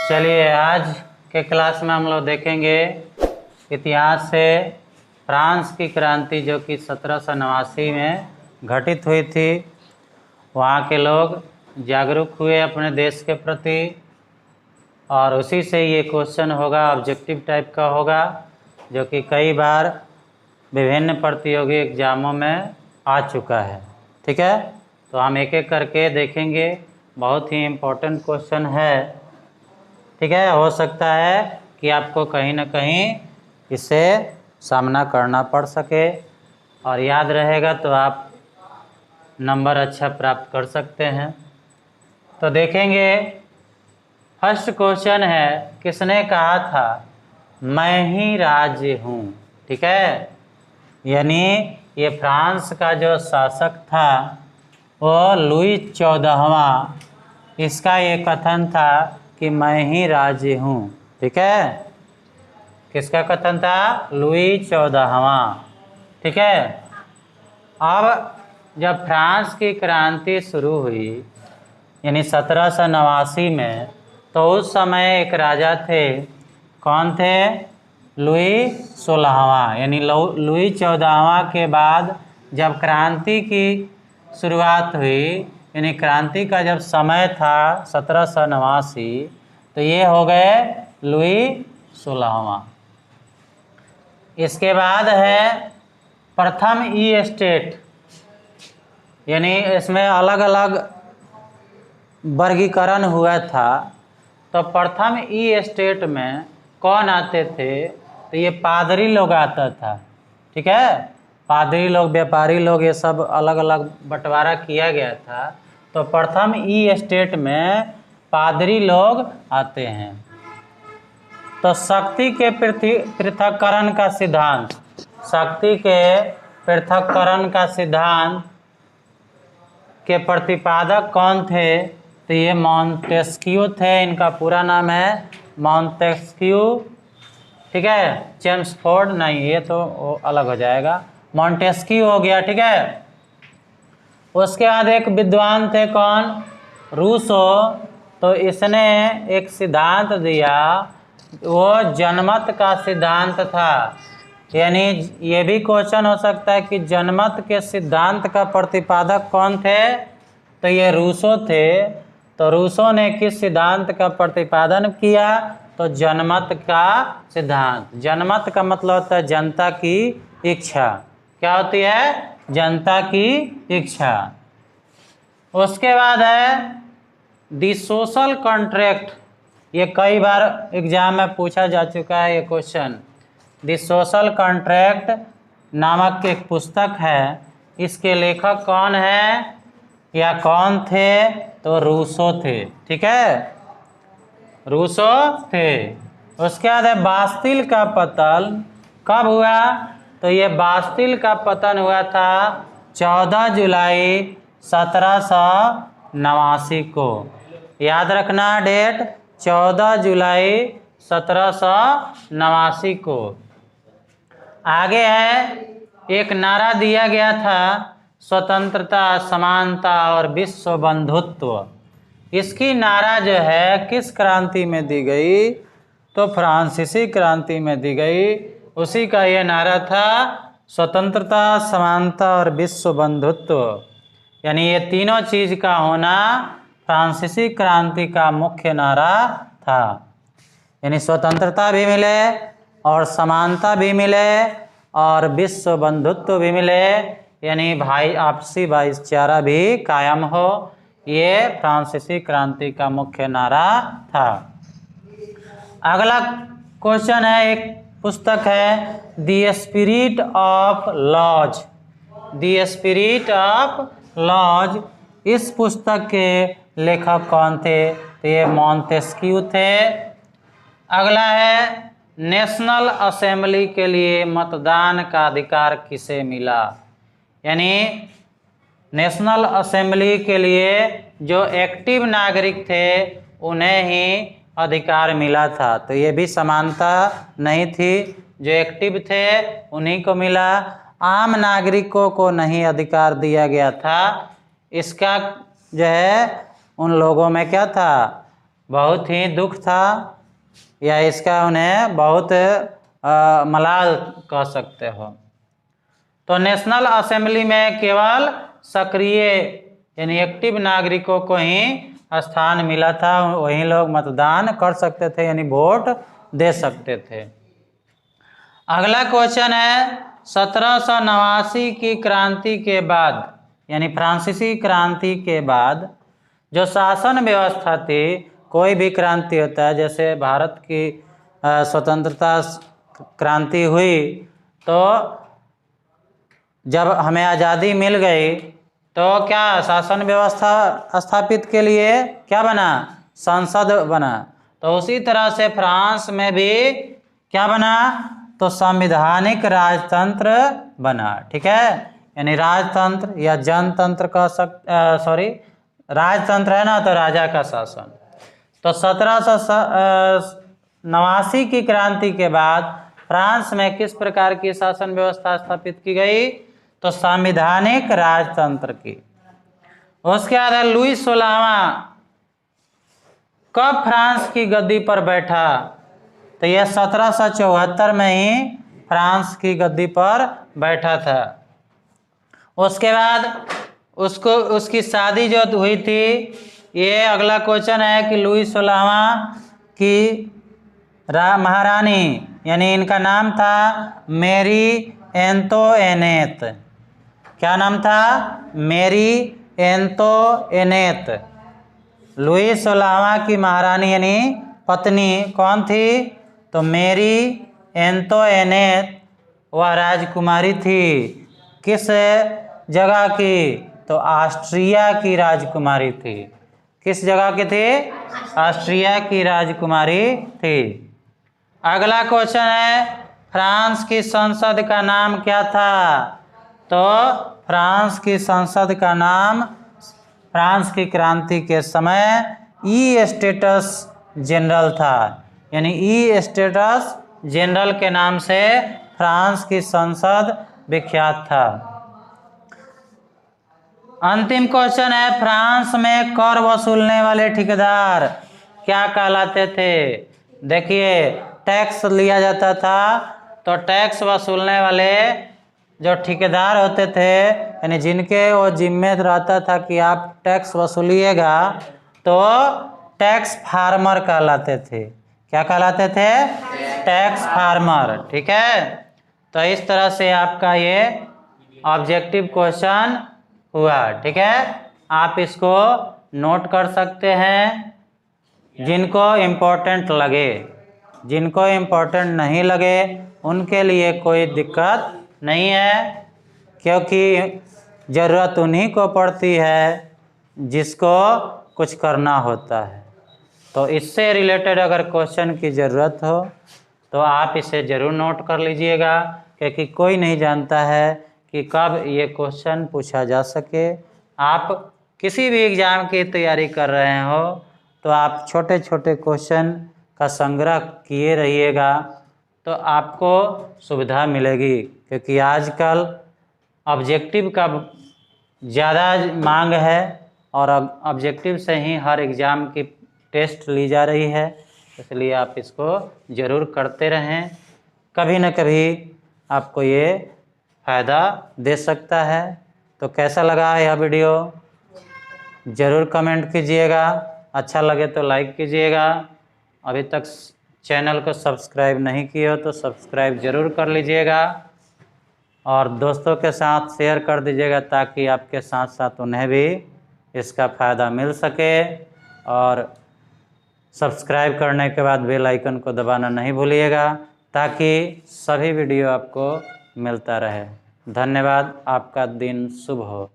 चलिए आज के क्लास में हम लोग देखेंगे इतिहास से फ्रांस की क्रांति जो कि 1789 में घटित हुई थी। वहाँ के लोग जागरूक हुए अपने देश के प्रति और उसी से ये क्वेश्चन होगा, ऑब्जेक्टिव टाइप का होगा, जो कि कई बार विभिन्न प्रतियोगी एग्जामों में आ चुका है। ठीक है, तो हम एक एक करके देखेंगे। बहुत ही इम्पोर्टेंट क्वेश्चन है। ठीक है, हो सकता है कि आपको कहीं ना कहीं इससे सामना करना पड़ सके और याद रहेगा तो आप नंबर अच्छा प्राप्त कर सकते हैं। तो देखेंगे, फर्स्ट क्वेश्चन है, किसने कहा था मैं ही राज्य हूँ। ठीक है, यानी ये फ्रांस का जो शासक था वो लुई 14वां, इसका ये कथन था कि मैं ही राज्य हूँ। ठीक है, किसका कथन था? लुई 14वां। ठीक है, अब जब फ्रांस की क्रांति शुरू हुई यानी 1789 में, तो उस समय एक राजा थे। कौन थे? लुई 16वां। यानी लुई 14वां के बाद जब क्रांति की शुरुआत हुई, यानी क्रांति का जब समय था 1789, तो ये हो गए लुई 16वां। इसके बाद है प्रथम ई स्टेट, यानी इसमें अलग अलग वर्गीकरण हुआ था। तो प्रथम ई स्टेट में कौन आते थे? तो ये पादरी लोग आता था। ठीक है, पादरी लोग, व्यापारी लोग, ये सब अलग अलग बंटवारा किया गया था। तो प्रथम ई स्टेट में पादरी लोग आते हैं। तो शक्ति के पृथक्करण का सिद्धांत, शक्ति के पृथक्करण का सिद्धांत के प्रतिपादक कौन थे? तो ये मॉन्टेस्क्यू थे। इनका पूरा नाम है मॉन्टेस्क्यू। ठीक है, चेम्सफोर्ड नहीं, ये तो अलग हो जाएगा, मॉन्टेस्क्यू हो गया। ठीक है, उसके बाद एक विद्वान थे, कौन? रूसो। तो इसने एक सिद्धांत दिया, वो जनमत का सिद्धांत था। यानी ये भी क्वेश्चन हो सकता है कि जनमत के सिद्धांत का प्रतिपादक कौन थे? तो ये रूसो थे। तो रूसो ने किस सिद्धांत का प्रतिपादन किया? तो जनमत का सिद्धांत। जनमत का मतलब होता है जनता की इच्छा। क्या होती है? जनता की इच्छा। उसके बाद है दी सोशल कॉन्ट्रैक्ट। ये कई बार एग्जाम में पूछा जा चुका है ये क्वेश्चन। दी सोशल कॉन्ट्रैक्ट नामक एक पुस्तक है। इसके लेखक कौन है या कौन थे? तो रूसो थे। ठीक है, रूसो थे। उसके बाद है बास्तिल का पतन कब हुआ? तो ये बास्तिल का पतन हुआ था 14 जुलाई 1789 को। याद रखना डेट, 14 जुलाई 1789 को। आगे है, एक नारा दिया गया था, स्वतंत्रता, समानता और विश्व बंधुत्व। इसकी नारा जो है किस क्रांति में दी गई? तो फ्रांसीसी क्रांति में दी गई। उसी का ये नारा था, स्वतंत्रता, समानता और विश्व बंधुत्व। यानी ये तीनों चीज का होना फ्रांसीसी क्रांति का मुख्य नारा था। यानी स्वतंत्रता भी मिले और समानता भी मिले और विश्व बंधुत्व भी मिले, यानी भाई आपसी भाईचारा भी कायम हो। ये फ्रांसीसी क्रांति का मुख्य नारा था। अगला क्वेश्चन है, एक पुस्तक है the spirit of laws. The spirit of laws, इस पुस्तक के लेखक कौन थे? तो ये मॉन्टेस्क्यू थे। अगला है, नेशनल असेंबली के लिए मतदान का अधिकार किसे मिला? यानी नेशनल असेंबली के लिए जो एक्टिव नागरिक थे उन्हें ही अधिकार मिला था। तो ये भी समानता नहीं थी, जो एक्टिव थे उन्हीं को मिला, आम नागरिकों को नहीं अधिकार दिया गया था। इसका जो है उन लोगों में क्या था, बहुत ही दुख था, या इसका उन्हें बहुत मलाल कह सकते हो। तो नेशनल असेंबली में केवल सक्रिय यानी एक्टिव नागरिकों को ही स्थान मिला था, वही लोग मतदान कर सकते थे यानी वोट दे सकते थे। अगला क्वेश्चन है 1789 की क्रांति के बाद यानी फ्रांसीसी क्रांति के बाद जो शासन व्यवस्था थी, कोई भी क्रांति होता है, जैसे भारत की स्वतंत्रता क्रांति हुई तो जब हमें आज़ादी मिल गई तो क्या शासन व्यवस्था स्थापित के लिए क्या बना, संसद बना। तो उसी तरह से फ्रांस में भी क्या बना, तो संवैधानिक राजतंत्र बना। ठीक है, यानी राजतंत्र या जनतंत्र कह सॉरी राजतंत्र है ना, तो राजा का शासन। तो 1789 की क्रांति के बाद फ्रांस में किस प्रकार की शासन व्यवस्था स्थापित की गई, तो संवैधानिक राजतंत्र की। उसके बाद है लुई 16वां कब फ्रांस की गद्दी पर बैठा, तो यह 1774 में ही फ्रांस की गद्दी पर बैठा था। उसके बाद उसकी शादी जो हुई थी, ये अगला क्वेश्चन है कि लुई 16वां की महारानी यानी इनका नाम था मेरी एंतोइनेट। क्या नाम था, मेरी एंतोइनेट। लुई 16वां की महारानी यानी पत्नी कौन थी, तो मेरी एंतोइनेट वह राजकुमारी थी। किस जगह की, तो ऑस्ट्रिया की राजकुमारी थी। किस जगह की थी, ऑस्ट्रिया की राजकुमारी थी। अगला क्वेश्चन है फ्रांस की संसद का नाम क्या था, तो फ्रांस की संसद का नाम फ्रांस की क्रांति के समय ई स्टेटस जनरल था, यानी ई स्टेटस जनरल के नाम से फ्रांस की संसद विख्यात था। अंतिम क्वेश्चन है फ्रांस में कर वसूलने वाले ठेकेदार क्या कहलाते थे। देखिए, टैक्स लिया जाता था, तो टैक्स वसूलने वाले जो ठेकेदार होते थे, यानी जिनके वो जिम्मे रहता था कि आप टैक्स वसूलिएगा, तो टैक्स फार्मर कहलाते थे। क्या कहलाते थे, टैक्स फार्मर। ठीक है, तो इस तरह से आपका ये ऑब्जेक्टिव क्वेश्चन हुआ। ठीक है, आप इसको नोट कर सकते हैं जिनको इम्पोर्टेंट लगे। जिनको इम्पोर्टेंट नहीं लगे उनके लिए कोई दिक्कत नहीं है, क्योंकि ज़रूरत उन्हीं को पड़ती है जिसको कुछ करना होता है। तो इससे रिलेटेड अगर क्वेश्चन की ज़रूरत हो तो आप इसे ज़रूर नोट कर लीजिएगा, क्योंकि कोई नहीं जानता है कि कब ये क्वेश्चन पूछा जा सके। आप किसी भी एग्ज़ाम की तैयारी कर रहे हो तो आप छोटे छोटे क्वेश्चन का संग्रह किए रहिएगा, तो आपको सुविधा मिलेगी। क्योंकि आजकल ऑब्जेक्टिव का ज़्यादा मांग है और ऑब्जेक्टिव से ही हर एग्ज़ाम की टेस्ट ली जा रही है, इसलिए आप इसको ज़रूर करते रहें। कभी न कभी आपको ये फ़ायदा दे सकता है। तो कैसा लगा यह वीडियो ज़रूर कमेंट कीजिएगा, अच्छा लगे तो लाइक कीजिएगा। अभी तक चैनल को सब्सक्राइब नहीं किए हो तो सब्सक्राइब ज़रूर कर लीजिएगा और दोस्तों के साथ शेयर कर दीजिएगा, ताकि आपके साथ साथ उन्हें भी इसका फ़ायदा मिल सके। और सब्सक्राइब करने के बाद बेल आइकन को दबाना नहीं भूलिएगा, ताकि सभी वीडियो आपको मिलता रहे। धन्यवाद, आपका दिन शुभ हो।